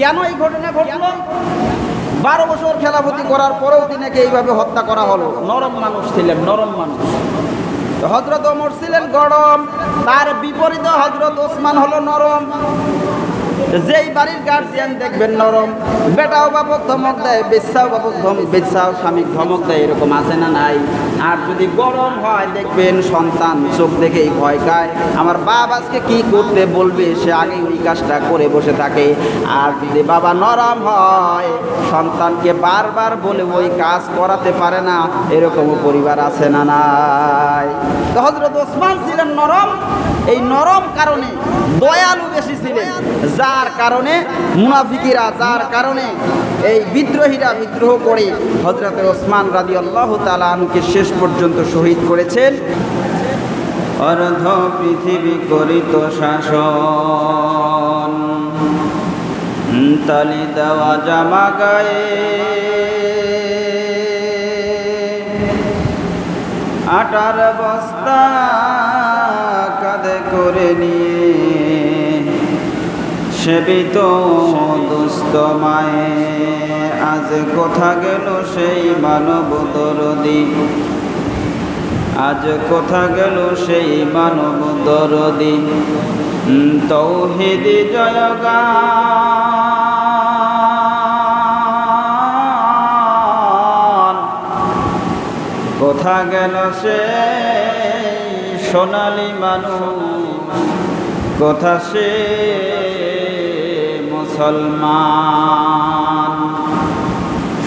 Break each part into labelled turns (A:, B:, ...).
A: কেন এই ঘটনা ঘটল? 12 বছর খেলাফতি করার পরেও তিনাকে এইভাবে হত্যা করা হলো। নরম মানুষ ছিলেন, নরম মানুষ। হযরত ওমর ছিলেন গরম, তার বিপরীতে হযরত ওসমান হলো নরম। যেই বাড়ির গার্জিয়ান দেখবেন নরম, বেটাও বাপক ধমক দেয়, বেচ্চাও বাপক বেচ্চাও স্বামীক ধমক দেয়, এরকম আছে না নাই? আর যদি গরম হয় দেখবেন সন্তান চোখ দেখেই ভয় খায়, আমার বাবা আজকে কি করতে বলবে, সে আগে ওই কাজটা করে বসে থাকে। আর যদি বাবা নরম হয়, সন্তানকে বারবার বলে ওই কাজ করাতে পারে না, এরকমও পরিবার আছে না নাই? তো হযরত ওসমান ছিলেন নরম, এই নরম কারণে দয়ালু বেশি ছিলেন, যার কারণে মুনাফিকিরা, যার কারণে এই বিদ্রোহীরা বিদ্রোহ করে হযরত ওসমান রাদিয়াল্লাহু তাআলা আনহুকে শেষ পর্যন্ত শহীদ করেছেন। অর্ধ পৃথিবী করিত শাসন, তালি দেওয়া জামা গায়ে, আটার বস্তা কাঁধে করে নিয়ে সেবিত দুস্থ মায়ে, আজ কোথা গেল সেই মানব দরদি, আজ কোথা গেল সেই মানব দরদি, তৌহিদি জয়গান, কোথা গেল সেই সোনালী মানুষ, কোথা সে মুসলমান।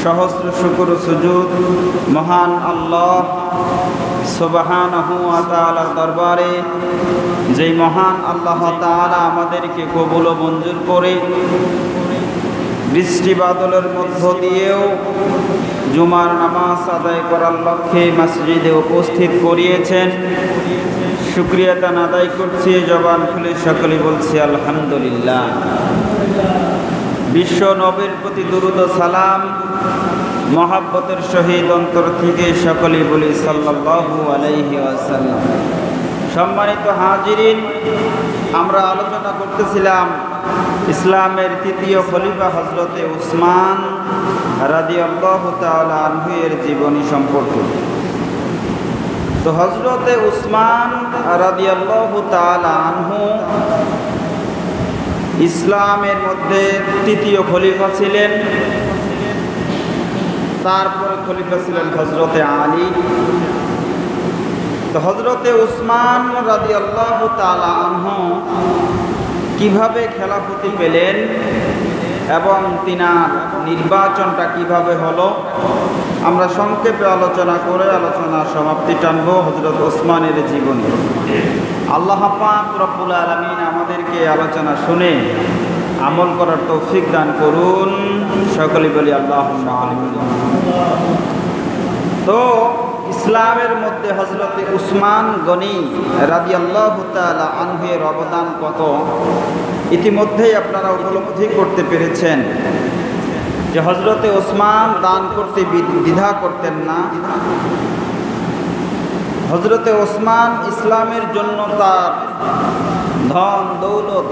A: সহস্র শুকর সুজুদ মহান আল্লাহ সুবহানাহু ওয়া তাআলার দরবারে, যেই মহান আল্লাহ তাআলা আমাদেরকে কবুল ও মঞ্জুর করে বৃষ্টি বাদলের মধ্য দিয়েও জুমার নামাজ আদায় করার লক্ষ্যে মসজিদে উপস্থিত করিয়েছেন। শুকরিয়া তান আদায় করছি, জবান খুলে সকলে বলছি আলহামদুলিল্লাহ। বিশ্ব নবীর প্রতি দুরূদ ও সালাম মহাব্বতের সহিত অন্তর থেকে সকলে বলি সাল্লাল্লাহু আলাইহি ওয়াসাল্লাম। সম্মানিত হাজিরিন, আমরা আলোচনা করতেছিলাম ইসলামের তৃতীয় খলিফা হযরতে উসমান রাদিয়াল্লাহু তাআলা আনহু এর জীবনী সম্পর্কে। তো হযরতে উসমান রাদিয়াল্লাহু তাআলা আনহু ইসলামের মধ্যে তৃতীয় খলিফা ছিলেন। তারপরে খলিফা ছিলেন হযরতে আলী। তো হযরতে উসমান রাদিয়াল্লাহু তাআলা আনহু কিভাবে খেলাফতি পেলেন এবং তিনার নির্বাচনটা কিভাবে হলো, আমরা সংক্ষেপে আলোচনা করে আলোচনার সমাপ্তি টানব হযরত ওসমানের জীবনী। আল্লাহ পাক রব্বুল আলামিন আমাদেরকে আলোচনা শুনে আমল করার তৌফিক দান করুন, সকলে বলি আল্লাহুম্মা আমিন। তো ইসলামের মধ্যে হযরতে উসমান গনি রাদিয়াল্লাহু তাআলা আনহু এর অবদান কত ইতিমধ্যেই আপনারা উপলব্ধি করতে পেরেছেন যে হযরতে ওসমান দান করতে দ্বিধা করতেন না। হযরতে ওসমান ইসলামের জন্য তার ধন দৌলত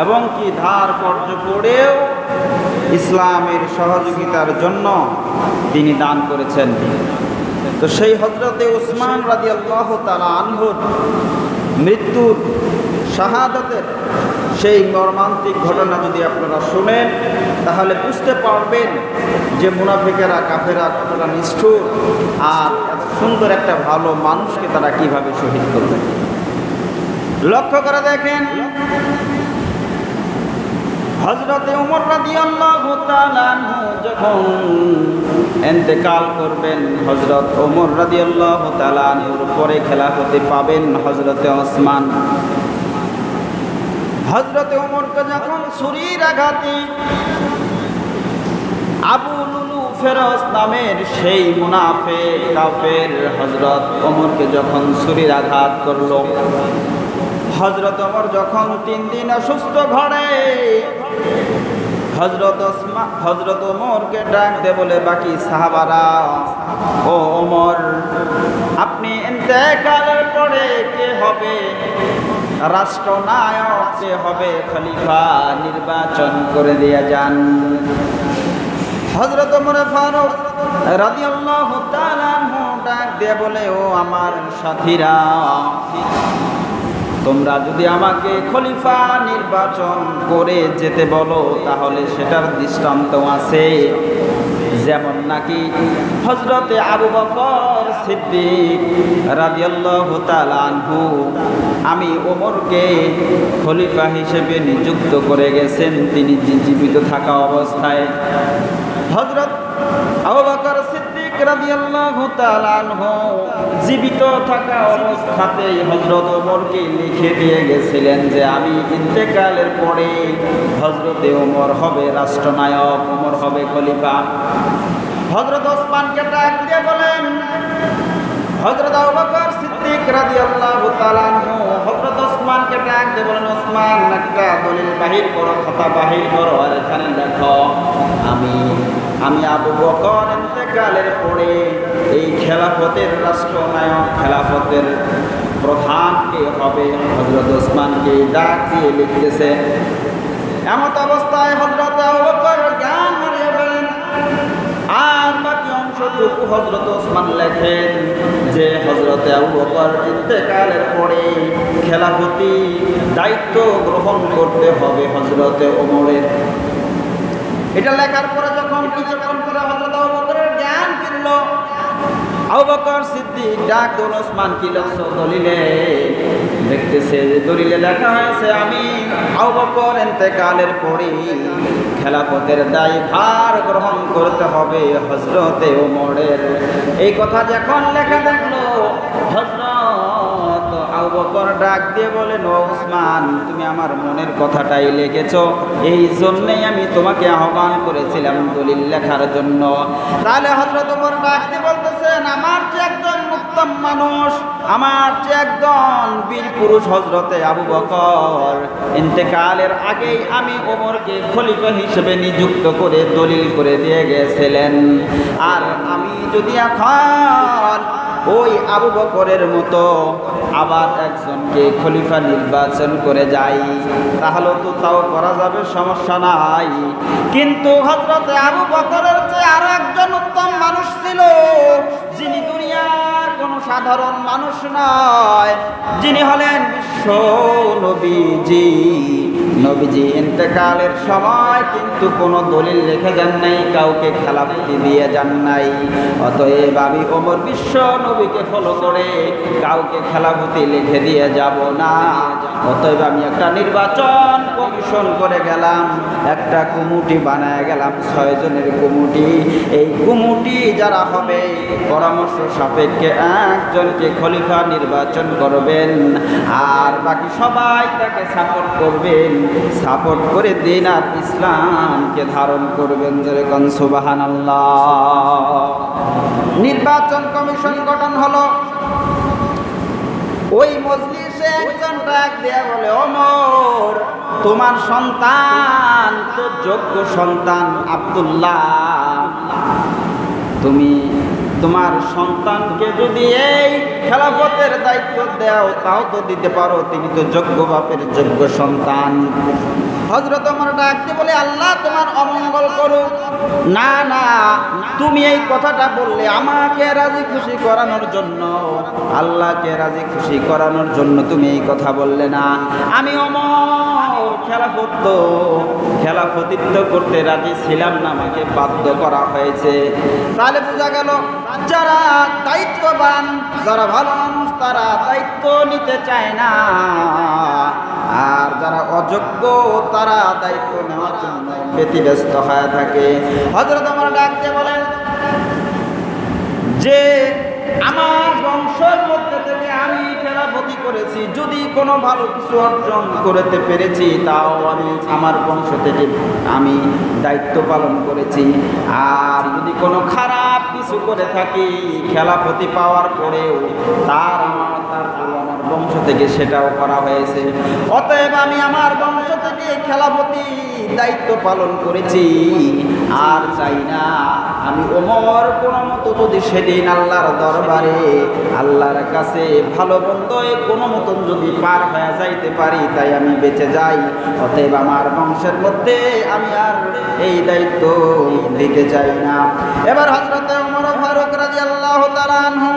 A: এবং কি ধার কর্জ করেও ইসলামের সহযোগিতার জন্য তিনি দান করেছেন। তো সেই হযরতে ওসমান রাদিয়াল্লাহু তাআলা আনহুর মৃত্যুর শাহাদাতের সেই মর্মান্তিক ঘটনা যদি আপনারা শুনেন, তাহলে বুঝতে পারবেন যে মুনাফিকেরা কাফেরা কতটা নিষ্ঠুর, আর এত সুন্দর একটা ভালো মানুষকে তারা কিভাবে শহীদ করবে। লক্ষ্য করে দেখেন, হযরতে ওমর রাদিয়াল্লাহু তাআলা আনহু যখন ইন্তেকাল করবেন, হযরত ওমর রাদিয়াল্লাহু তাআলা আনহুর পরে খেলাফতে পাবেন হযরতে ওসমান। হযরতে ওমরকে যখন ছুরির আঘাতে আবু লুলু ফেরজ নামের সেই মুনাফিক কাফের হযরত ওমরকে যখন ছুরির আঘাত করলো, হযরত ওমর যখন 3 দিন অসুস্থ ঘরে, হযরত ওমরকে ডাক দে বলে, বাকি সাহাবারা, ও ওমর, আপনি ইন্তেকালের পরে কে হবে রাষ্ট্রনায়ককে হবে খলিফা নির্বাচন করে দিয়ে যান। হযরত ওমর ফারুক রাদিয়াল্লাহু তাআলা আনহু ডাক দিয়ে বলে, ও আমার সাথীরা, তোমরা যদি আমাকে খলিফা নির্বাচন করে যেতে বলো তাহলে সেটার দৃষ্টান্ত আছে। যেমন নাকি হযরতে আবু বকর সিদ্দিক রাদিয়াল্লাহু তাআলা আনহু আমি ওমরকে খলিফা হিসেবে নিযুক্ত করে গেছেন তিনি জীবিত থাকা অবস্থায়। হযরত আবু বকর সিদ্দিক রাদিয়াল্লাহু তাআলা আনহু জীবিত থাকা অবস্থাতেই হযরত ওমরকে লিখে দিয়ে গেছিলেন যে আমি ইন্তেকালের পরে হযরতে ওমর হবে রাষ্ট্রনায়ক, ওমর হবে খলিফা। হযরত ওসমানকে ডাক দিয়ে বলেন, হযরত আবু বকর সিদ্দিক রাদিয়াল্লাহু তাআলা আনহু হযরত ওসমানকে ডাক দিয়ে বলেন, ওসমান একটা দলিল বাহির করো, খাতা বাহির করো, আর এখানে লেখো আমি আবু বকর ইন্তেকালের পরে এই খেলাফতের রাষ্ট্রনায়ক, খেলাফতের প্রধান কে হবে। হযরত ওসমানকে ডাক দিয়ে লিখতেছে। এমত অবস্থায় হযরত আবু বকর জ্ঞান হারিয়ে ফেলেন। আর বাকি অংশটুকু হযরত ওসমান লেখেন যে হযরতে আবু বকর ইন্তেকালের পরে খেলাফতি দায়িত্ব গ্রহণ করতে হবে হযরতে ওমরের। এটা লেখার পরে যখন কিছুক্ষণ পরে হযরত আবু বকরের জ্ঞান ফিরল, আবু বকর সিদ্দিক ডাক দিল, ওসমান কি লিখছো দলিলে? দেখতেছে যে দলিলে লেখা হয়েছে আমি আবু বকর ইন্তেকালের পরে খেলাফতের দায়ভার গ্রহণ করতে হবে হযরতে ওমরের। এই কথা যখন লেখা দেখলো হযরত আবু বকর ডাক দিয়ে বলেন, ও ওসমান, তুমি আমার মনের কথাটাই লিখেছো, এই জন্যই আমি তোমাকে আহ্বান করেছিলাম দলিল লেখার জন্য। তাহলে হযরত ওমর ডাক দিয়ে বলতেছেন, আমার যে একজন উত্তম মানুষ, আমার যে একজন বীর পুরুষ হযরতে আবু বকর ইন্তেকালের আগেই আমি ওমরকে খলিফা হিসেবে নিযুক্ত করে দলিল করে দিয়ে গেছিলেন। আর আমি যদি এখন ওই আবু বকরের মতো আবার একজনকে খলিফা নির্বাচন করে যাই তাহলে তো তাও করা যাবে, সমস্যা নাই। কিন্তু হযরতে আবু বকরের চেয়ে আরো একজন উত্তম মানুষ ছিল, যিনি দুনিয়ার কোনো সাধারণ মানুষ নয়, যিনি হলেন বিশ্ব নবীজি। নবীজি ইন্তেকালের সময় কিন্তু কোনো দলিল লিখে যান নাই, কাউকে খেলাফতি দিয়ে যান নাই। অতএব আমি ওমর বিশ্ব নবীকে ফলো করে কাউকে খেলাফতি লিখে দিয়ে যাব না। অতএব আমি একটা নির্বাচন কমিশন করে গেলাম, একটা কমিটি বানায় গেলাম, 6 জনের কমিটি। এই কমিটি যারা হবে পরামর্শ সাপেক্ষে একজনকে খলিফা নির্বাচন করবেন, আর বাকি সবাই তাকে সাপোর্ট করবেন, সাপোর্ট করে দিন আর ইসলামকে ধারণ করবেন। যেরকম সুবহানাল্লাহ। নির্বাচন কমিশন গঠন হলো। ওই মজলিসে একজন ডাক দেয়া বলে, ওমর, তোমার সন্তান তো যোগ্য সন্তান আব্দুল্লাহ, তুমি তোমার সন্তানকে যদি এই খেলাফতের দায়িত্ব দাও তাও তো দিতে পারো, তিনি তো যোগ্য বাপের যোগ্য সন্তান। হযরত ওমর ডাকতে বলে, আল্লাহ তোমার অমঙ্গল করুক। না না, তুমি এই কথাটা বললে আমাকে রাজি খুশি করানোর জন্য, আল্লাহকে রাজি খুশি করানোর জন্য তুমি এই কথা বললে না। আমি ওমর খেলাফতিত্ব করতে রাজি ছিলাম না, আমাকে বাধ্য করা হয়েছে। তাহলে বোঝা গেল যারা দায়িত্ববান, যারা ভালো মানুষ, তারা দায়িত্ব নিতে চায় না, আর যারা অযোগ্য তারা দায়িত্ব নেওয়ার জন্য ব্যতিব্যস্ত হয়ে থাকে। হযরত ওমর ডাকতে বলেন যে আমার বংশের মধ্যে থেকে আমি খেলাফতি করেছি, যদি কোনো ভালো কিছু অর্জন করতে পেরেছি তাও আমি আমার বংশ থেকে আমি দায়িত্ব পালন করেছি, আর যদি কোনো খারাপ কিছু করে থাকি খেলাফতি পাওয়ার পরেও তার বংশ থেকে সেটাও করা হয়েছে। অতএব আমি আমার বংশ থেকে খেলাফতি দায়িত্ব পালন করেছি, আর চাই না আমি ওমর কোনো মতো যদি সেদিন আল্লাহর দরবারে আল্লাহর কাছে ভালো মন্দ কোনো মতন যদি পার হয়ে যাইতে পারি, তাই আমি বেঁচে যাই। অতএব আমার বংশের মধ্যে আমি আর এই দায়িত্ব দিতে চাই না। এবার হযরতে ওমর ফারুক রাদিয়াল্লাহু তাআলা আনহু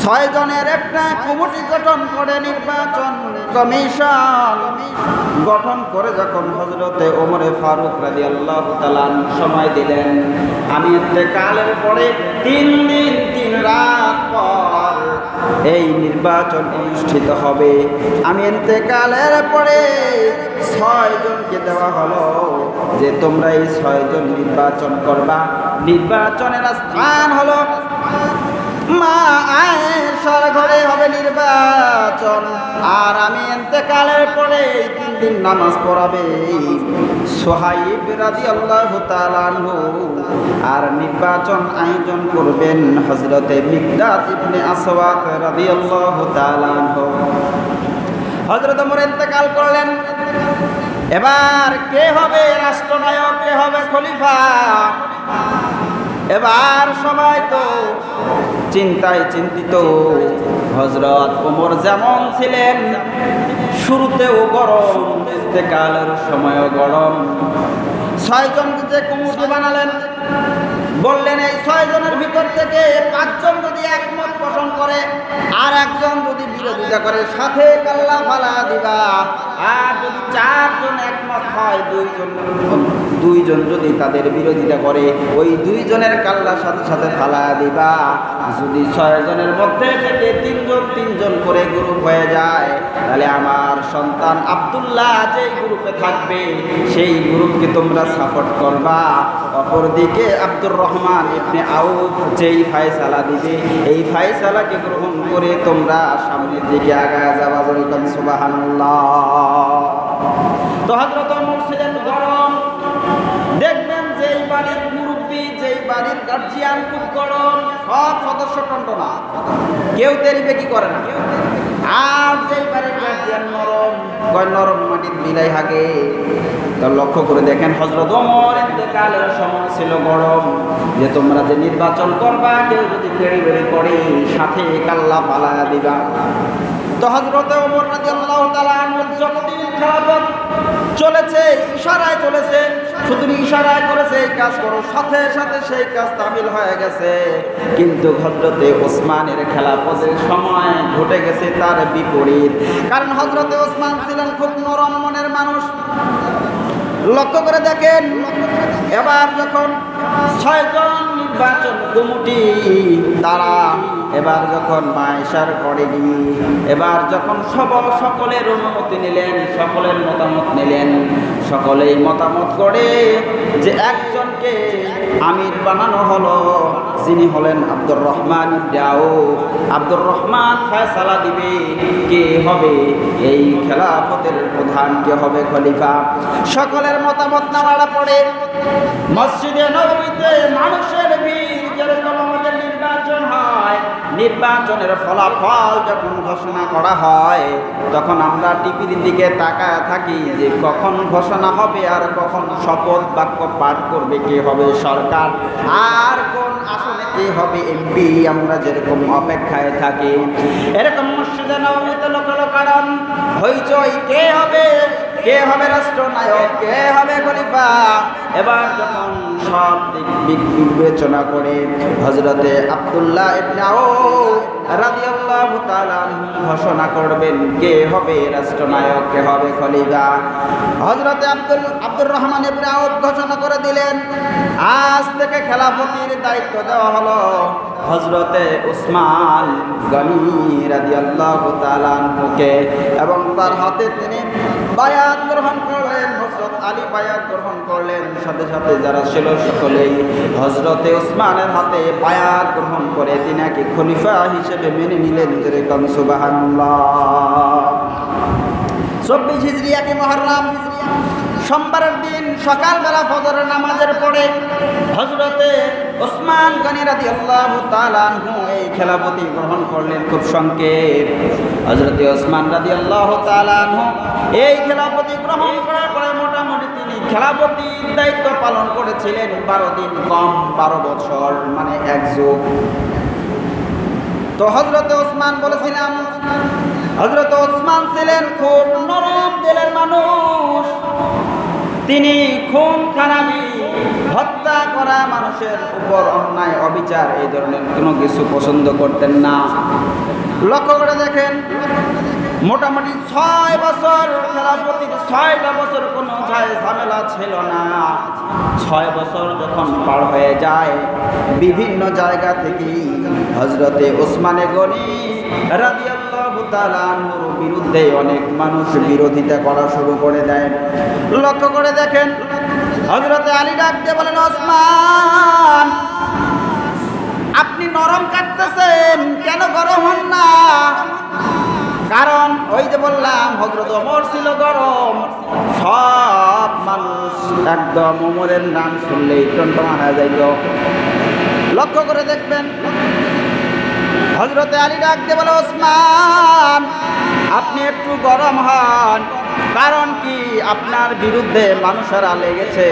A: 6 জনের একটা কমিটি গঠন করে, নির্বাচন কমিশন গঠন করে যখন হযরতে ওমর ফারুক রাদিয়াল্লাহু তাআলা সময় দিলেন, আমি ইন্তেকালের পরে 3 দিন 3 রাত পর এই নির্বাচন অনুষ্ঠিত হবে। আমি ইন্তেকালের পরে 6 জনকে দেওয়া হলো যে তোমরা এই 6 জন নির্বাচন করবা। নির্বাচনের স্থান হলো মা আয়েশার ঘরে হবে নির্বাচন, আর আমি ইন্তেকালের পরে 3 দিন নামাজ পড়াবে সুহাইব রাদিয়াল্লাহু তাআলা আনহু, আর নির্বাচন আয়োজন করবেন হযরতে মিকদাদ ইবনে আসওয়াদ রাদিয়াল্লাহু তাআলা আনহু। হযরত ওমর ইন্তেকাল করলেন। এবার কে হবে রাষ্ট্রনায়ক, কে হবে খলিফা? এবার সবাই তো চিন্তায় চিন্তিত। হযরত ওমর যেমন ছিলেন শুরুতেও গরম, ইন্তেকালের সময়ও গরম। 6 জনকে যে কমিটি বানালেন, বললেন এই 6 জনের ভিতর থেকে 5 জন যদি একমত পোষণ করে আর একজন যদি বিরোধিতা করে, সাথে কাল্লা ফালা দিবা। আর যদি 4 জন একমত হয়, 2 জন যদি তাদের বিরোধিতা করে, ওই 2 জনের কাল্লার সাথে সাথে ফালা দিবা। যদি 6 জনের মধ্যে থেকে 3 জন করে গ্রুপ হয়ে যায়, তাহলে আমার সন্তান আব্দুল্লাহ যেই গ্রুপে থাকবে সেই গ্রুপকে তোমরা সাপোর্ট করবা। অপরদিকে আব্দুর রহমান ইবনে আউফ যেই ফায়সালা দিবে, এই ফায়সালাকে গ্রহণ করে তোমরা সামনের দিকে আগায় যাবা। বলুন সুবহানাল্লাহ। তো হযরত ওমর ছিলেন গরম। দেখবেন যেই বাড়ির মুরব্বী, যেই বাড়ির গার্জিয়ান খুব গরম, সব সদস্য টন্টনা, কেউ তেরিবে কি করে না। আর যেই বাড়ির গার্জিয়ান নরম, নরম মাটির বিলাই হাগে। তো লক্ষ্য করে দেখেন হযরত ওমর ইন্তেকালের সময় ছিল গরম, যে তোমরা যে নির্বাচন করবা কেউ যদি তেড়িবেড়ি করে, সাথে কাল্লা পালায়া দিবা। তো হযরত ওমর রাদিয়াল্লাহু তাআলা আনহু যতদিন খেলাফত চলেছে, ইশারায় চলেছে, শুধু ইশারায় করেছে এই কাজ করো, সাথে সাথে সেই কাজ তামিল হয়ে গেছে। কিন্তু হযরতে ওসমানের খেলাফতের সময় ঘটে গেছে তার বিপরীত। কারণ হযরতে ওসমান ছিলেন খুব নরম মনের মানুষ। লক্ষ্য করে দেখেন, এবার যখন 6 জন নির্বাচন কমিটি তারা এবার যখন মায়েশার করে গিয়ে এবার যখন সকলের অনুমতি নিলেন, সকলের মতামত নিলেন, সকলেই মতামত করে যে একজনকে আমির বানানো হলো, যিনি হলেন আব্দুর রহমান ইবনে আউফ। আব্দুর রহমান ফয়সালা দিবে কে হবে এই খেলাফতের প্রধান, কে হবে খলিফা। সকলের মতামত নেওয়ার পরে মসজিদে নববীতে মানুষের ভিড়, যেরকম আমাদের নির্বাচন হয়, নির্বাচনের ফলাফল যখন ঘোষণা করা হয় তখন আমরা টিভির দিকে তাকায় থাকি যে কখন ঘোষণা হবে আর কখন শপথ বাক্য পাঠ করবে কে হবে সরকার, আর কোন আসনে কে হবে এমপি। আমরা যেরকম অপেক্ষায় থাকি, এরকম মসজিদে নববীতে লোকারণ হইচই, কে হবে রাষ্ট্রনায়ক, কে হবে খলিফা। এবার যখন সব দিক বিবেচনা করে হযরতে আব্দুল্লাহ ইবনে আউফ রাদিয়াল্লাহু তাআলা ঘোষণা করবেন কে হবে রাষ্ট্রনায়ক, কে হবে খলিফা। হযরতে আব্দুর রহমান ইবনে আউফ ঘোষণা করে দিলেন, আজ থেকে খেলাফতির দায়িত্ব দেওয়া হলো হযরতে উসমান গনি রাদিয়াল্লাহু তাআলা আনহুকে, এবং তার হাতে তিনি বায়াত গ্রহণ করলেন। হযরত আলী বায়াত গ্রহণ করলেন, সাথে সাথে যারা ছিল সকলেই হযরতে উসমানের হাতে বায়াত গ্রহণ করে তিনাকে খলিফা হিসেবে মেনে নিলেন। যেরকম সুবহানাল্লাহ। 24 হিজরিয়া কে মুহররম সোমবারের দিন সকালবেলা ফজরের নামাজের পরে হযরতে ওসমান গনি রাদিয়াল্লাহু তাআলা আনহু এই খেলাফতি গ্রহণ করলেন। খুব সংক্ষেপ, হযরতে ওসমান রাদিয়াল্লাহু তাআলা আনহু এই খেলাফতি গ্রহণ করার পরে মোটামুটি তিনি খেলাফতির দায়িত্ব পালন করেছিলেন 12 দিন কম 12 বছর, মানে এক যুগ। তো হযরতে ওসমান বলেছিলাম, হযরতে ওসমান ছিলেন খুব নরম দিলের মানুষ। তিনি খুন খারাপি, হত্যা করা, মানুষের উপর অন্যায় অবিচার এই ধরনের কোনো কিছু পছন্দ করতেন না। লক্ষ্য করে দেখেন, মোটামুটি 6 বছর খেলাফতির 6টা বছর কোনো ঝামেলা ছিল না। 6 বছর যখন পার হয়ে যায়, বিভিন্ন জায়গা থেকে হযরতে ওসমানে গনি রাদিয়াল্লাহু তাআলা আনহুর বিরুদ্ধে অনেক মানুষ বিরোধিতা করা শুরু করে দেয়। লক্ষ্য করে দেখেন, হযরতে আলী ডাক দিয়ে বলেন, ওসমান আপনি নরম কাটতেছেন কেন, গরম হন না? কারণ ওই যে বললাম হযরত ওমর ছিল গরম, সব মানুষ একদম ওমরের নাম শুনলেই টনটনা হয়ে যাইত। লক্ষ্য করে দেখবেন, হযরতে আলী ডাক দিয়ে বলে, ওসমান আপনি একটু গরম হন, কারণ কি আপনার বিরুদ্ধে মানুষেরা লেগেছে,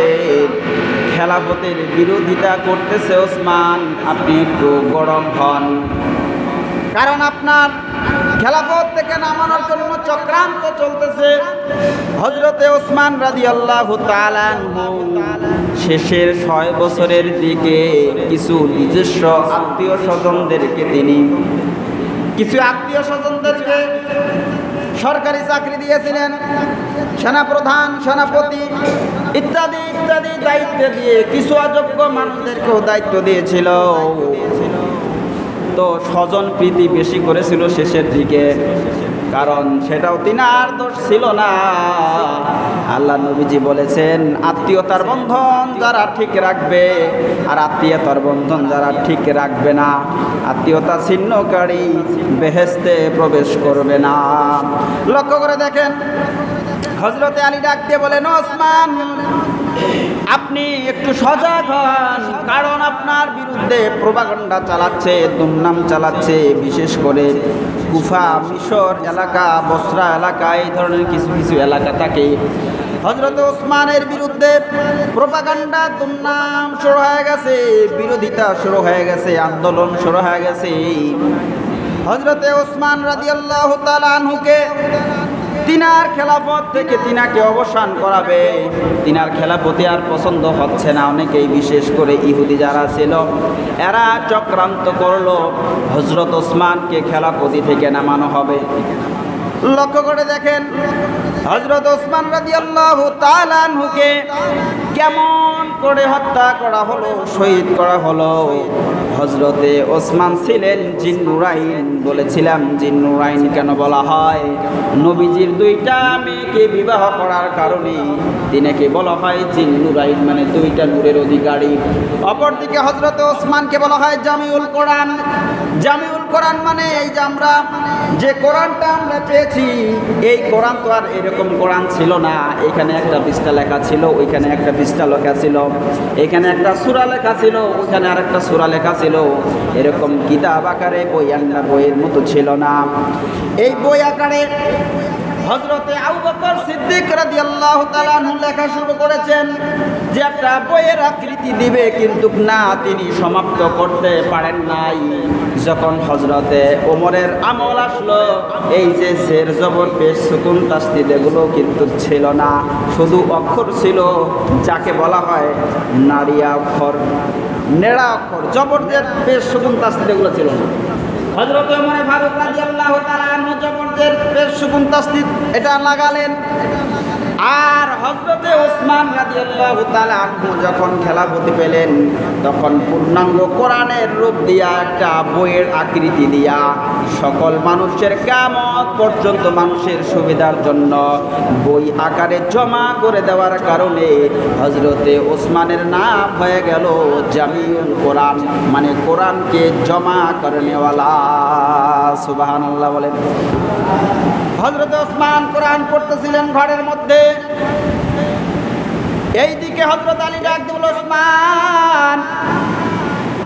A: খেলাফতের বিরোধিতা করতেছে। ওসমান আপনি একটু গরম হন, কারণ আপনার খেলাফত থেকে নামানোর জন্য চক্রান্ত চলতেছে। হযরতে ওসমান রাদিয়াল্লাহু তাআলা আনহু শেষের 6 বছরের দিকে কিছু নিজস্ব আত্মীয় স্বজনদেরকে সরকারি চাকরি দিয়েছিলেন, সেনাপ্রধান, সেনাপতি ইত্যাদি ইত্যাদি দায়িত্ব দিয়ে কিছু অযোগ্য মানুষদেরকেও দায়িত্ব দিয়েছিল। তো স্বজন প্রীতি বেশি করেছিল শেষের দিকে, কারণ সেটাও তিনার দোষ ছিল না। আল্লাহ নবীজি বলেছেন, আত্মীয়তার বন্ধন যারা ঠিক রাখবে আর আত্মীয়তার বন্ধন যারা ঠিক রাখবে না, আত্মীয়তা ছিন্নকারী বেহেশতে প্রবেশ করবে না। লক্ষ্য করে দেখেন, হযরতে আলী ডাক দিয়ে বলেন, ওসমান আপনি একটু সজাগ হন, কারণ আপনার বিরুদ্ধে প্রোপাগান্ডা চালাচ্ছে, দুর্নাম চালাচ্ছে, বিশেষ করে কুফা, মিশর এলাকা, বসরা এলাকা, এই ধরনের কিছু কিছু এলাকা থাকে। হযরত ওসমানের বিরুদ্ধে প্রোপাগান্ডা, দুর্নাম শুরু হয়ে গেছে, বিরোধিতা শুরু হয়ে গেছে, আন্দোলন শুরু হয়ে গেছে। হযরতে ওসমান রাদিয়াল্লাহু তাআলা আনহুকে তিনার খেলাফত থেকে তিনাকে অবসান করাবে, তিনার খেলাফতি আর পছন্দ হচ্ছে না। অনেকেই, বিশেষ করে ইহুদি যারা ছিল, এরা চক্রান্ত করলো হযরত ওসমানকে খেলাফতি থেকে নামানো হবে। লক্ষ্য করে দেখেন, হযরত ওসমান রাদিয়াল্লাহু তাআলা আনহুকে কেমন করে হত্যা করা হলো, শহীদ করা হলো। হযরতে ওসমান ছিলেন জিন্নুরাইন। বলেছিলাম জিন্নুরাইন কেন বলা হয়? নবীজির 2টা মেয়েকে বিবাহ করার কারণে তিনাকে বলা হয় জিন্নুরাইন, মানে 2টা নূরের অধিকারী। অপরদিকে হযরতে ওসমানকে বলা হয় জামিউল কোরআন। জামিউল কোরআন মানে এই যে আমরা যে কোরআনটা আমরা পেয়েছি, এই কোরআন তো আর এরকম কোরআন ছিল না। এখানে একটা পৃষ্ঠা লেখা ছিল, ওইখানে একটা পৃষ্ঠা লেখা ছিল, এখানে একটা সূরা লেখা ছিল, ওইখানে আরেকটা সূরা লেখা ছিল। এরকম কিতাব আকারে বইয়ের মতো ছিল না। এই বই আকারে হযরতে আবু বকর সিদ্দিক রাদিয়াল্লাহু তাআলা আনহু লেখা শুরু করেছেন যে একটা বইয়ের আকৃতি দিবে, কিন্তু না, তিনি সমাপ্ত করতে পারেন নাই। যখন হযরতে ওমরের আমল আসলো, এই যে জের জবর পেশ সুকুন তাসদীদ এগুলো কিন্তু ছিল না, শুধু অক্ষর ছিল, যাকে বলা হয় নারিয়া অক্ষর, নেড়া অক্ষর। জবর জের পেশ সুকুন তাসদীদ এগুলো ছিল না। হযরত ওমর ফারুক রাদিয়াল্লাহু তাআলা আনহু জবর জের পেশ সুকুন তাসদীদ এটা লাগালেন। আর হযরতে ওসমান রাদিয়াল্লাহু তাআলা আনহু যখন খেলাফতি পেলেন, তখন পূর্ণাঙ্গ কোরআনের রূপ দিয়া, একটা বইয়ের আকৃতি দিয়া, সকল মানুষের কিয়ামত পর্যন্ত মানুষের সুবিধার জন্য বই আকারে জমা করে দেওয়ার কারণে হযরতে ওসমানের নাম হয়ে গেল জামিউল কোরআন, মানে কোরআনকে জমা করে নেওয়ালা। সুবহানাল্লাহ বলেন। হযরত ওসমান কোরআন পড়তেছিলেন ঘরের মধ্যে। এইদিকে হযরত আলী ডাক দিল, ওসমান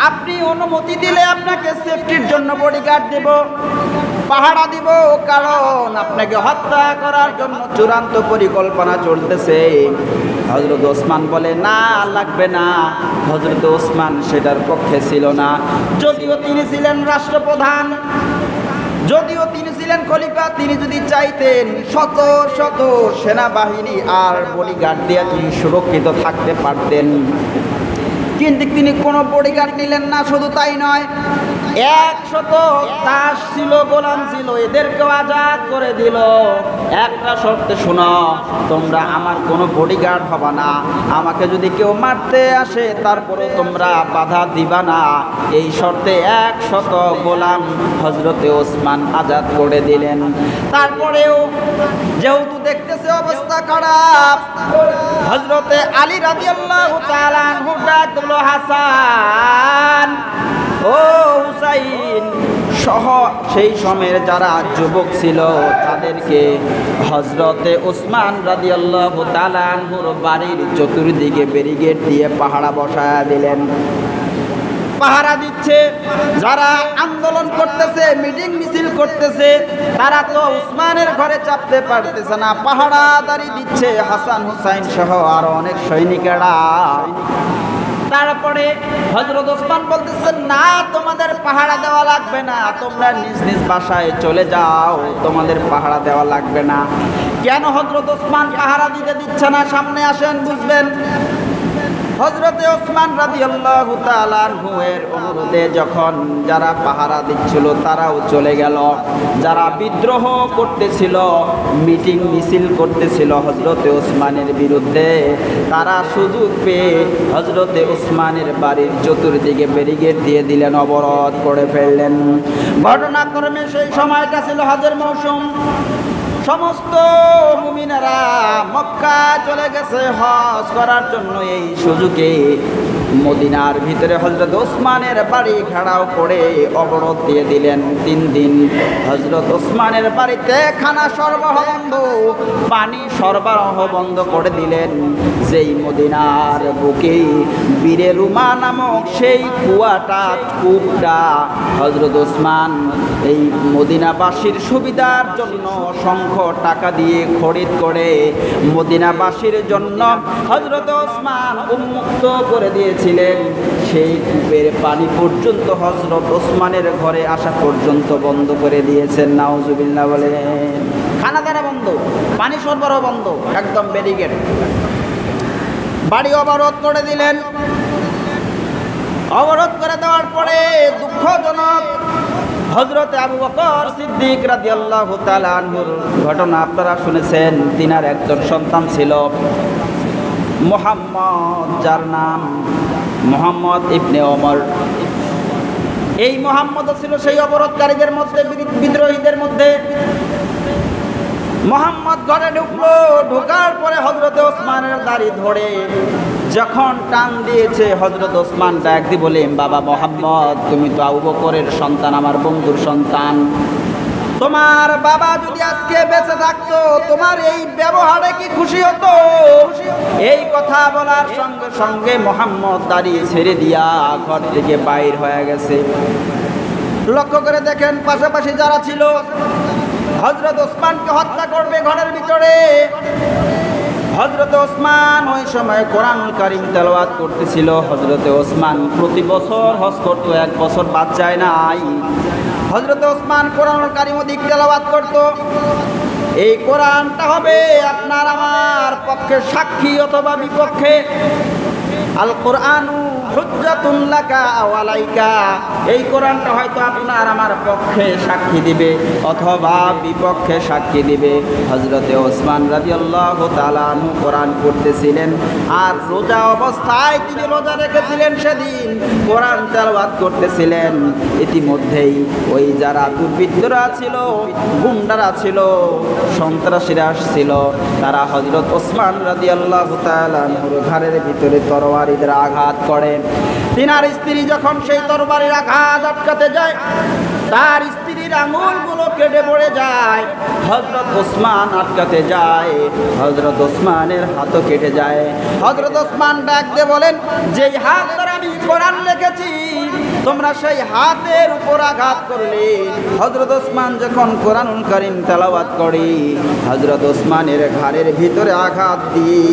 A: আপনি অনুমতি দিলে আপনাকে সেফটির জন্য বডিগার্ড দেব, পাহারা দিব, কারণ আপনাকে হত্যা করার জন্য চূড়ান্ত পরিকল্পনা চলতেছে। হযরত ওসমান বলে, না লাগবে না। হযরত ওসমান সেটার পক্ষে ছিল না। যদিও তিনি ছিলেন রাষ্ট্রপ্রধান, যদিও তিনি ছিলেন খলিফা, তিনি যদি চাইতেন শত শত সেনাবাহিনী আর বডিগার্ড দিয়ে তিনি সুরক্ষিত থাকতে পারতেন, কিন্তু তিনি কোনো বডিগার্ড নিলেন না। শুধু তাই নয়, 100 দাস ছিল, গোলাম ছিল, এদেরকেও আজাদ করে দিল। একটা শর্তে, শোনো, তোমরা আমার কোনো বডিগার্ড হবা না, আমাকে যদি কেউ মারতে আসে তারপরে তোমরা বাধা দিবা না। এই শর্তে 100 গোলাম হযরতে ওসমান আজাদ করে দিলেন। তারপরেও যেহেতু দেখতেছে অবস্থা খারাপ, হযরতে আলী রাদিয়াল্লাহু তাআলা আনহু ডাক দিল, হাসান ও হুসাইন সহ সেই সময়ের যারা যুবক ছিল তাদেরকে হযরতে ওসমান রাদিয়াল্লাহু তাআলা আনহুর বাড়ির চতুর্দিকে ব্যারিকেড দিয়ে পাহারা বসায়া দিলেন। পাহারা দিচ্ছে যারা আন্দোলন করতেছে, মিটিং মিছিল করতেছে, তারা তো উসমানের ঘরে চাপতে পারতেছে না, পাহারাদারি দিচ্ছে হাসান হুসাইন সহ আরো অনেক সৈনিকেরা। তারপরে হযরত ওসমান বলতেছেন, না, তোমাদের পাহারা দেওয়া লাগবে না, তোমরা নিজ নিজ বাসায় চলে যাও, তোমাদের পাহারা দেওয়া লাগবে না। কেন হযরত ওসমান পাহারা দিতে দিচ্ছে না? সামনে আসেন, বুঝবেন। হযরতে ওসমান রাদিয়াল্লাহু তাআলা আনহু এর অনুরোধে যখন যারা পাহারা দিচ্ছিল তারাও চলে গেল, যারা বিদ্রোহ করতেছিল, মিটিং মিছিল করতেছিল হযরতে ওসমানের বিরুদ্ধে, তারা সুযোগ পেয়ে হযরতে ওসমানের বাড়ির চতুর্দিকে ব্যারিকেড দিয়ে দিলেন, অবরোধ করে ফেললেন। ঘটনাক্রমে সেই সময়টা ছিল হজের মৌসুম। সমস্ত মুমিনেরা মক্কা চলে গেছে হজ করার জন্য। এই সুযোগে মদিনার ভিতরে হযরত ওসমানের বাড়ি ঘেরাও করে অবরোধ দিয়ে দিলেন 3 দিন। হযরত ওসমানের বাড়িতে খানা সরবরাহ বন্ধ, পানি সরবরাহ বন্ধ করে দিলেন। যেই মদিনার বুকে বীরে রুমা নামক সেই কূপটা হযরত ওসমান এই মদিনাবাসীর সুবিধার জন্য অসংখ্য টাকা দিয়ে খরিদ করে মদিনাবাসীর জন্য হযরত ওসমান উন্মুক্ত করে দিয়েছিলেন। সেই কূপের পানি পর্যন্ত হযরত ওসমানের ঘরে আসা পর্যন্ত বন্ধ করে দিয়েছেন। নাউজুবিল্লাহ বলেন। খানা দানা বন্ধ, পানি সরবরাহ বন্ধ, একদম ব্যারিকেড। বাড়ি অবরোধ করে দিলেন। অবরোধ করে দেওয়ার পরে দুঃখজনক হযরতে আবু বকর সিদ্দিক রাদিয়াল্লাহু তাআলা আনহুর ঘটনা আপনারা শুনেছেন। তিনার একজন সন্তান ছিল মুহাম্মদ, যার নাম মুহাম্মদ ইবনে ওমর। এই মুহাম্মদও ছিল সেই অবরোধকারীদের মধ্যে, বিদ্রোহীদের মধ্যে। মুহাম্মদ ঘরে ঢুকলো, ঢোকার পরে হযরতে ওসমানের দাড়ি ধরে যখন টান দিয়েছে, হযরত ওসমান ডাক দিয়ে বলে, বাবা মুহাম্মদ, তুমি তো আবু বকরের সন্তান, আমার বন্ধুর সন্তান। তোমার বাবা যদি আজকে বেঁচে থাকতো তোমার এই ব্যবহারে কি খুশি হতো? এই কথা বলার সঙ্গে সঙ্গে মুহাম্মদ দাড়ি ছেড়ে দিয়া ঘর থেকে বাইর হয়ে গেছে। লক্ষ্য করে দেখেন পাশাপাশি যারা ছিল হযরত ওসমানকে হত্যা করবে ঘরের ভিতরে। হযরতে ওসমান ওই সময় কোরআনুল কারীম তেলাওয়াত করতেছিল। হযরতে ওসমান প্রতি বছর হজ করতো, 1 বছর বাদ যায় নাই। হযরতে ওসমান কোরআনুল কারীম অধিক তেলাওয়াত করত। এই কোরআনটা হবে আপনার আমার পক্ষে সাক্ষী অথবা বিপক্ষে। আল কোরআনু হুজ্জাতুন লাকা ওয়া আলাইকা। এই কোরআনটা হয়তো আপনার আমার পক্ষে সাক্ষী দিবে অথবা বিপক্ষে সাক্ষী দিবে। হযরতে ওসমান রাদিয়াল্লাহু তাআলা আনহু কোরআন পড়তেছিলেন, আর রোজা অবস্থায় তিনি রোজা রেখেছিলেন, সেদিন কোরআন তেলাওয়াত করতেছিলেন। ইতিমধ্যেই ওই যারা দুর্বৃত্তরা ছিল, গুন্ডারা ছিল, সন্ত্রাসীরা ছিল, তারা হযরত ওসমান রাদিয়াল্লাহু তাআলা আনহুর ঘাড়ের ভিতরে তরবারি দ্বারা আঘাত করে। তিনার স্ত্রী যখন সেই তরবারির আঘাত আটকাতে যায়, তার স্ত্রী লাঠির আঙুলগুলো কেটে পড়ে যায়। হযরত ওসমান আটকাতে যায়, হযরত ওসমানের হাতও কেটে যায়। হযরত ওসমান ডাক দিয়ে বলেন, যেই হাত দ্বারা আমি কোরআন লিখেছি তোমরা সেই হাতের উপর আঘাত করলে। হযরত ওসমান যখন কোরআনুল কারীম তেলাওয়াত করে, হযরত ওসমানের ঘাড়ের ভিতরে আঘাত দিয়ে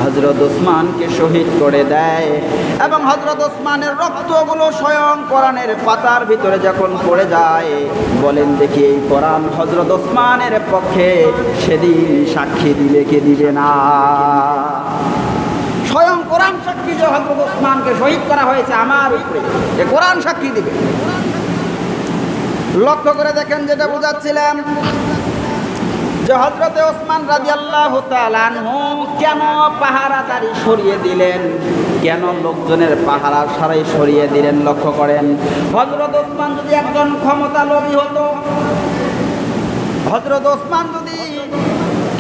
A: হযরত ওসমানকে শহীদ করে দেয়। এবং হযরত ওসমানের রক্তগুলো স্বয়ং কোরআনের পাতার ভিতরে যখন পড়ে যায়, বলেন দেখি এই কোরআন হযরত ওসমানের পক্ষে সেদিন সাক্ষী দিবে কে দিবে না? স্বয়ং কোরআন সাক্ষী যে হযরত ওসমানকে শহীদ করা হয়েছে আমার উপরে, যে কোরআন সাক্ষী দিবে। লক্ষ্য করে দেখেন, যেটা বুঝাচ্ছিলাম যে হযরতে ওসমান রাদিয়াল্লাহু তাআলা আনহু কেন পাহারাদারি সরিয়ে দিলেন, কেন লোকজনের পাহারা সারাই সরিয়ে দিলেন? লক্ষ্য করেন, হযরত ওসমান যদি একজন ক্ষমতা লোভী হতো, হযরত ওসমান যদি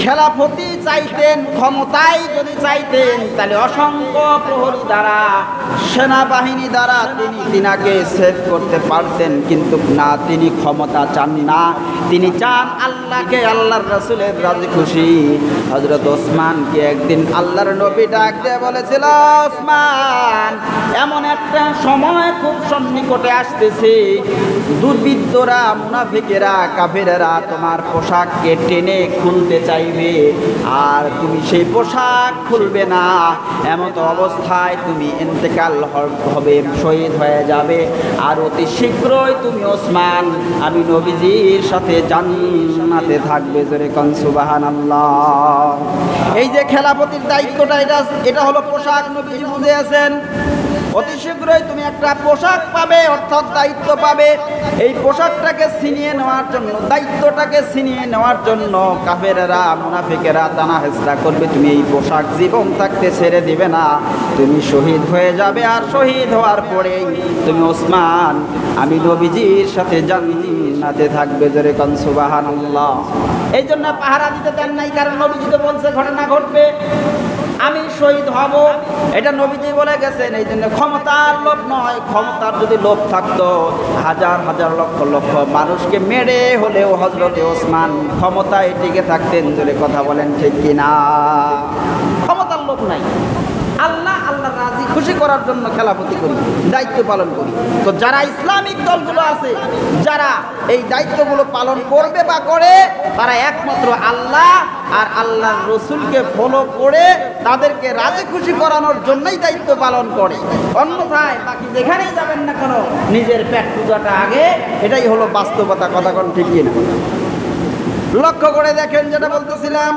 A: খেলাফতি চাইতেন, ক্ষমতায় যদি চাইতেন, তাহলে অসংখ্য প্রহরী দ্বারা, সেনাবাহিনী দ্বারা তিনি তিনাকে সেভ করতে পারতেন। কিন্তু না, তিনি ক্ষমতা চান না, তিনি চান আল্লাহকে, আল্লাহর রাসূলের রাজি খুশি। হযরত ওসমানকে একদিন আল্লাহর নবী ডাক দিয়ে বলেছিল, ওসমান, এমন একটা সময় খুব সন্নিকটে আসতেছে, দুর্বৃত্তরা, মুনাফিকেরা, কাফেরেরা তোমার পোশাককে টেনে খুলতে চাইবে, আর তুমি সেই পোশাক খুলবে না। এমত অবস্থায় তুমি ইন্তেকাল হবে, শহীদ হয়ে যাবে। আর অতি শীঘ্রই তুমি ওসমান, আমি নবীজির সাথে জান্নাতে থাকবে। জোরে কোন সুবহানাল্লাহ। এই যে খেলাফতির দায়িত্বটা, এটা হলো পোশাক। নবীজি বুঝে আছেন, অতি শীঘ্রই তুমি একটা পোশাক পাবে, অর্থাৎ দায়িত্ব পাবে। এই পোশাকটাকে ছিনিয়ে নেওয়ার জন্য, দায়িত্বটাকে ছিনিয়ে নেওয়ার জন্য কাফেরেরা, মুনাফিকেরা টানা হেচড়া করবে। তুমি এই পোশাক জীবন থাকতে ছেড়ে দিবে না, তুমি শহীদ হয়ে যাবে। আর শহীদ হওয়ার পরেই তুমি ওসমান, আমি নবীজির সাথে জান্নাতে থাকবে। জোরে কোন সুবহানাল্লাহ। এই জন্য পাহারা দিতে দেন নাই, কারণ নবীজি তো বলছে ঘটনা ঘটবে, আমি শহীদ হব, এটা নবীজি বলে গেছেন। এই জন্য ক্ষমতার লোভ নয়, ক্ষমতার যদি লোভ থাকতো হাজার হাজার লক্ষ লক্ষ মানুষকে মেরে হলেও হযরতে ওসমান ক্ষমতায় টিকে থাকতেন। জোরে কথা বলেন ঠিক কিনা? ক্ষমতার লোভ নাই, আল্লাহ, আল্লাহর রাজি খুশি করার জন্য খেলাফতি করি, দায়িত্ব পালন করি। তো যারা ইসলামিক দলগুলো আছে, যারা এই দায়িত্বগুলো পালন করবে বা করে, তারা একমাত্র আল্লাহ আর আল্লাহর রসুলকে ফলো করে তাদেরকে রাজি খুশি করানোর জন্যই দায়িত্ব পালন করে। অন্যথায় বাকি যেখানেই যাবেন না কেন, নিজের পেট পূজাটা আগে, এটাই হলো বাস্তবতা। কথা কোন ঠিক কিনা? লক্ষ্য করে দেখেন, যেটা বলতেছিলাম,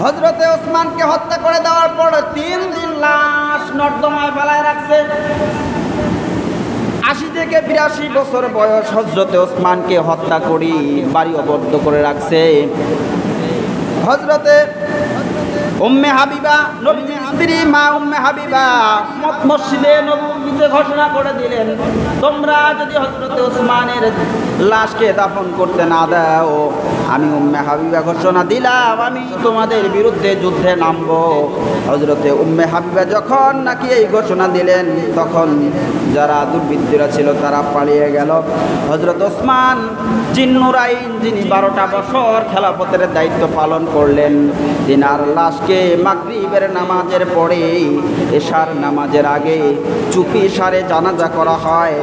A: হযরতে ওসমানকে হত্যা করে দেওয়ার পর 3 দিন লাশ নর্দমায় ফেলায় রাখছে। 80 থেকে 82 বছর বয়স হযরতে ওসমানকে হত্যা করি বাড়ি অবদ্ধ করে রাখছে। হযরতে উম্মে হাবিবা, নবীজির স্ত্রী মা উম্মে হাবিবা মসজিদে নববীতে ঘোষণা করে দিলেন, তোমরা যদি হযরতে ওসমানের লাশকে দাফন করতে না দাও, আমি উম্মে হাবিবা ঘোষণা দিলাম আমি তোমাদের বিরুদ্ধে যুদ্ধে নামবো। হযরতে উম্মে হাবিবা যখন নাকি এই ঘোষণা দিলেন, তখন যারা দুর্বৃত্তরা ছিল তারা পালিয়ে গেল। হযরত ওসমান জিন্নুরাইন, যিনি 12টা বছর খেলাফতের দায়িত্ব পালন করলেন, তিনার লাশকে মাগরিবের নামাজের পরে, এশার নামাজের আগে চুপি সারে জানাজা করা হয়।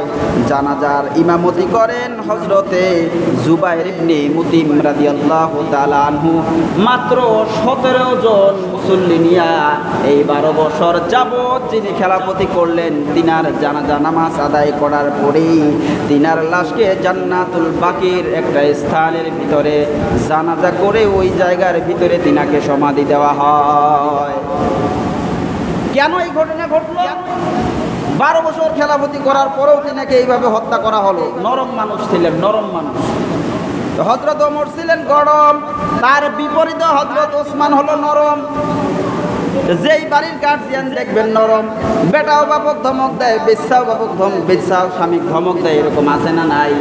A: জানাজার ইমামতি করেন হযরতে জুবাইর ইবনে মুতিম রাদিয়াল্লাহু তাআলা আনহু। মাত্র 17 জন মুসল্লি নিয়া এই 12 বছর যাবত যিনি খেলাফতি করলেন, তিনার জানাজা নামাজ আদায় করার পরেই তিনার লাশকে জান্নাতুল বাকির একটা স্থানের ভিতরে জানাজা করে ওই জায়গার ভিতরে তিনাকে সমাধি দেওয়া হয়। কেন এই ঘটনা ঘটলো? 12 বছর খেলাফতি করার পরেও তিনাকে এইভাবে হত্যা করা হলো। নরম মানুষ ছিলেন, নরম মানুষ। হযরত ওমর ছিলেন গরম, তার বিপরীতে হযরত ওসমান হলো নরম। যেই বাড়ির গার্জিয়ান দেখবেন নরম, বেটাও বাপক ধমক দেয়, বেচ্ছাও স্বামী ধমক দেয়, এরকম আছে না নাই?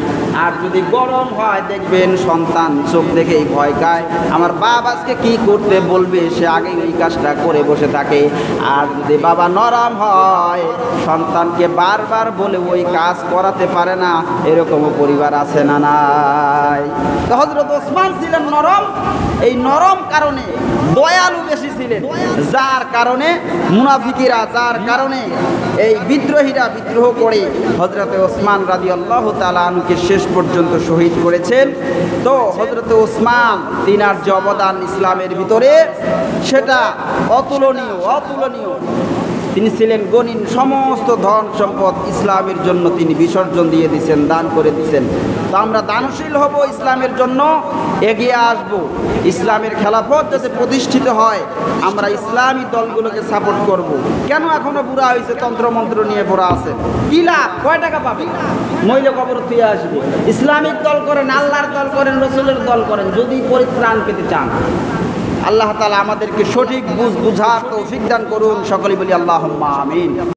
A: আর যদি গরম হয় দেখবেন সন্তান চোখ দেখেই ভয় খায়, আমার বাবা আজকে কি করতে বলবে, সে আগে ওই কাজটা করে বসে থাকে। আর যদি বাবা নরম হয়, সন্তানকে বারবার বলে ওই কাজ করাতে পারে না, এরকমও পরিবার আছে না নাই? তো হযরত ওসমান ছিলেন নরম, এই নরম কারণে দয়ালু বেশি ছিলেন, যার কারণে মুনাফিকিরা, যার কারণে এই বিদ্রোহীরা বিদ্রোহ করে হযরতে ওসমান রাদিয়াল্লাহু তাআলা আনহুকে শেষ পর্যন্ত শহীদ করেছেন। তো হযরতে ওসমান তিনার যে অবদান ইসলামের ভিতরে, সেটা অতুলনীয়। তিনি ছিলেন গণিন, সমস্ত ধন সম্পদ ইসলামের জন্য তিনি বিসর্জন দিয়ে দিয়েছেন, দান করে দিয়েছেন। তো আমরা দানশীল হব, ইসলামের জন্য এগিয়ে আসব, ইসলামের খেলাফত যাতে প্রতিষ্ঠিত হয়, আমরা ইসলামী দলগুলোকে সাপোর্ট করব। কেন এখনো বুড়া হয়েছে, তন্ত্রমন্ত্র নিয়ে পড়া আছে, কি লাভ? কয় টাকা পাবে? মহিলা কবর থেকে আসবে। ইসলামিক দল করেন, আল্লাহর দল করেন, রসুলের দল করেন, যদি পরিত্রাণ পেতে চান। আল্লাহ তাআলা আমাদেরকে সঠিক বুঝার তৌফিক দান করুন। সকলে বলি আল্লাহুম্মা আমিন।